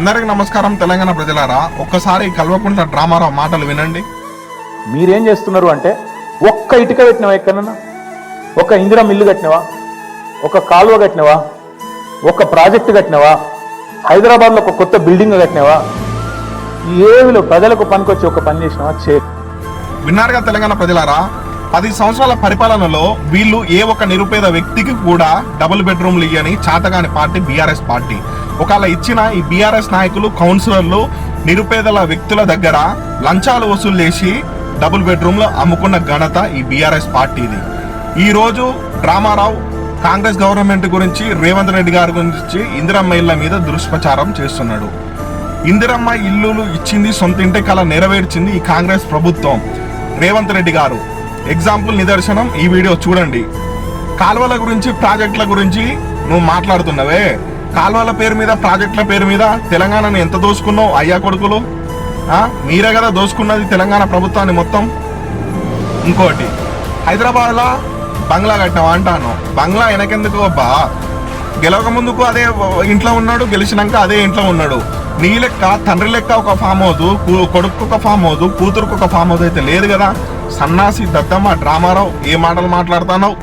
అందరికి నమస్కారం తెలంగాణ ప్రజలారా, ఒక్కసారి కల్వకుంట్ల డ్రామారావు మాటలు వినండి. మీరేం చేస్తున్నారు అంటే, ఒక్క ఇటుక కట్టినవా, ఎక్కడన్నా ఒక ఇందిరా మిల్లు కట్టినవా, ఒక కాలువ కట్టినవా, ఒక ప్రాజెక్టు కట్టినవా, హైదరాబాద్లో ఒక కొత్త బిల్డింగ్ కట్టినవా, ఏవిలో ప్రజలకు పనికొచ్చి ఒక పని చేసినవా? విన్నారుగా తెలంగాణ ప్రజలారా, 10 సంవత్సరాల పరిపాలనలో వీళ్ళు ఏ ఒక్క నిరుపేద వ్యక్తికి కూడా డబుల్ బెడ్రూమ్లు ఇయ్యని చాతగాని పార్టీ బీఆర్ఎస్ పార్టీ. ఒకవేళ ఇచ్చిన ఈ బీఆర్ఎస్ నాయకులు, కౌన్సిలర్లు నిరుపేదల వ్యక్తుల దగ్గర లంచాలు వసూలు చేసి డబుల్ బెడ్రూమ్లు అమ్ముకున్న ఘనత ఈ బీఆర్ఎస్ పార్టీది. ఈరోజు డ్రామారావు కాంగ్రెస్ గవర్నమెంట్ గురించి, రేవంత్ రెడ్డి గారి గురించి ఇందిరమ్మ ఇళ్ల మీద దుష్ప్రచారం చేస్తున్నాడు. ఇందిరమ్మ ఇల్లులు ఇచ్చింది, సొంత ఇంటి కల నెరవేర్చింది ఈ కాంగ్రెస్ ప్రభుత్వం. రేవంత్ రెడ్డి గారు ఎగ్జాంపుల్, నిదర్శనం ఈ వీడియో చూడండి. కాలువల గురించి, ప్రాజెక్టుల గురించి నువ్వు మాట్లాడుతున్నావే, కాలువల పేరు మీద, ప్రాజెక్టుల పేరు మీద తెలంగాణను ఎంత దోసుకున్నావు అయ్యా కొడుకులు? మీరే కదా దోసుకున్నది తెలంగాణ ప్రభుత్వాన్ని మొత్తం. ఇంకోటి, హైదరాబాద్లో బంగ్లా కట్టినావా అంటాను. బంగ్లా వెనకెందుకు అబ్బా? గెలవక ముందుకు అదే ఇంట్లో ఉన్నాడు, గెలిచినాక అదే ఇంట్లో ఉన్నాడు. నీ లెక్క తండ్రి లెక్క ఒక ఫామ్ హౌస్, కొడుకు ఒక ఫామ్ హౌస్, కూతురుకు ఒక ఫామ్ హౌస్ అయితే లేదు కదా. సన్నాసి దద్దమ్మ డ్రామారావు, ఏ మాటలు మాట్లాడుతున్నావు?